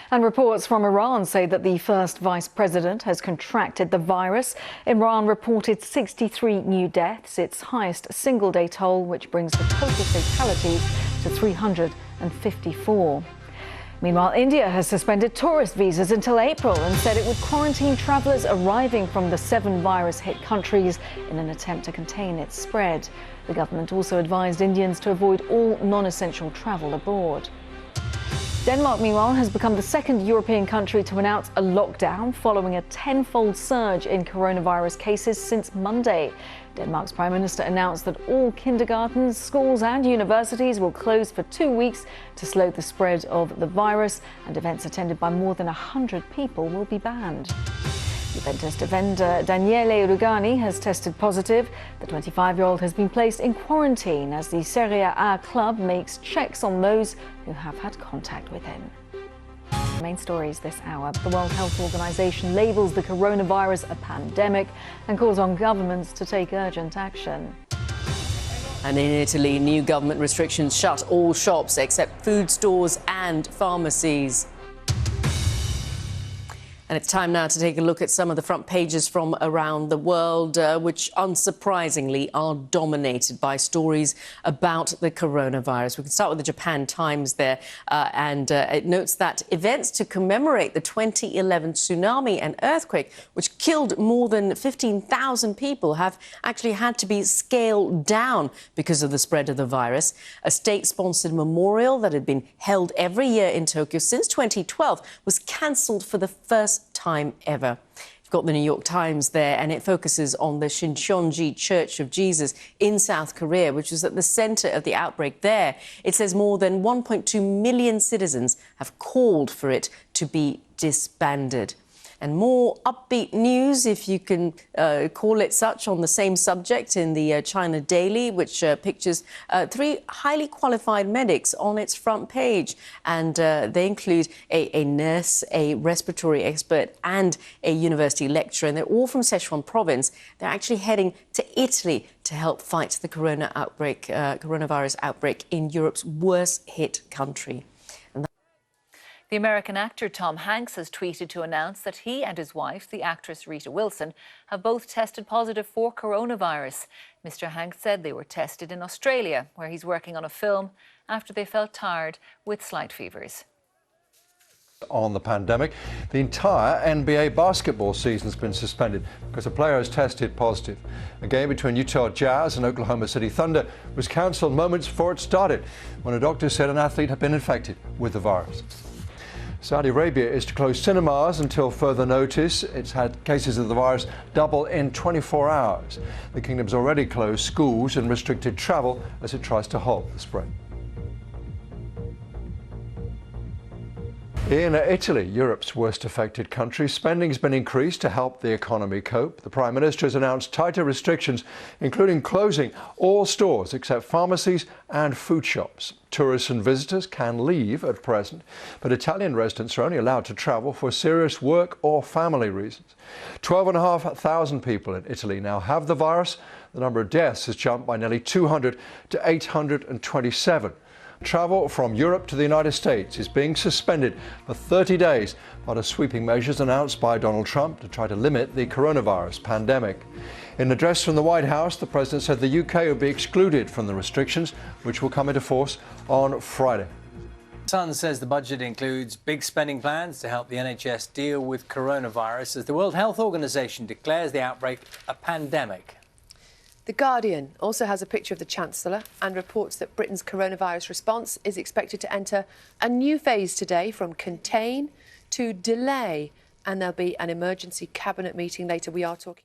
And reports from Iran say that the first vice president has contracted the virus. Iran reported 63 new deaths, its highest single-day toll, which brings the total fatalities to 354. Meanwhile, India has suspended tourist visas until April and said it would quarantine travellers arriving from the 7 virus-hit countries in an attempt to contain its spread. The government also advised Indians to avoid all non-essential travel abroad. Denmark, meanwhile, has become the second European country to announce a lockdown following a tenfold surge in coronavirus cases since Monday. Denmark's Prime Minister announced that all kindergartens, schools and universities will close for 2 weeks to slow the spread of the virus, and events attended by more than 100 people will be banned. Juventus defender Daniele Rugani has tested positive. The 25-year-old has been placed in quarantine as the Serie A club makes checks on those who have had contact with him. Main stories this hour. The World Health Organization labels the coronavirus a pandemic and calls on governments to take urgent action. And in Italy, new government restrictions shut all shops except food stores and pharmacies. And it's time now to take a look at some of the front pages from around the world, which unsurprisingly are dominated by stories about the coronavirus. We can start with the Japan Times there, and it notes that events to commemorate the 2011 tsunami and earthquake, which killed more than 15,000 people, have actually had to be scaled down because of the spread of the virus. A state-sponsored memorial that had been held every year in Tokyo since 2012 was cancelled for the first time ever. You've got the New York Times there, and it focuses on the Shincheonji Church of Jesus in South Korea, which was at the centre of the outbreak there. It says more than 1.2 million citizens have called for it to be disbanded. And more upbeat news, if you can call it such, on the same subject in the China Daily, which pictures 3 highly qualified medics on its front page. And they include a nurse, a respiratory expert and a university lecturer. And they're all from Sichuan province. They're actually heading to Italy to help fight the coronavirus outbreak in Europe's worst hit country. The American actor Tom Hanks has tweeted to announce that he and his wife, the actress Rita Wilson, have both tested positive for coronavirus. Mr. Hanks said they were tested in Australia, where he's working on a film, after they felt tired with slight fevers. On the pandemic, the entire NBA basketball season has been suspended because a player has tested positive. A game between Utah Jazz and Oklahoma City Thunder was cancelled moments before it started when a doctor said an athlete had been infected with the virus. Saudi Arabia is to close cinemas until further notice. It's had cases of the virus double in 24 hours. The kingdom's already closed schools and restricted travel as it tries to halt the spread. In Italy, Europe's worst affected country, spending's been increased to help the economy cope. The Prime Minister has announced tighter restrictions, including closing all stores except pharmacies and food shops. Tourists and visitors can leave at present, but Italian residents are only allowed to travel for serious work or family reasons. 12,500 people in Italy now have the virus. The number of deaths has jumped by nearly 200 to 827. Travel from Europe to the United States is being suspended for 30 days, part of sweeping measures announced by Donald Trump to try to limit the coronavirus pandemic. In an address from the White House, the president said the UK will be excluded from the restrictions, which will come into force on Friday. The Sun says the budget includes big spending plans to help the NHS deal with coronavirus as the World Health Organization declares the outbreak a pandemic. The Guardian also has a picture of the Chancellor and reports that Britain's coronavirus response is expected to enter a new phase today, from contain to delay, and there'll be an emergency cabinet meeting later. We are talking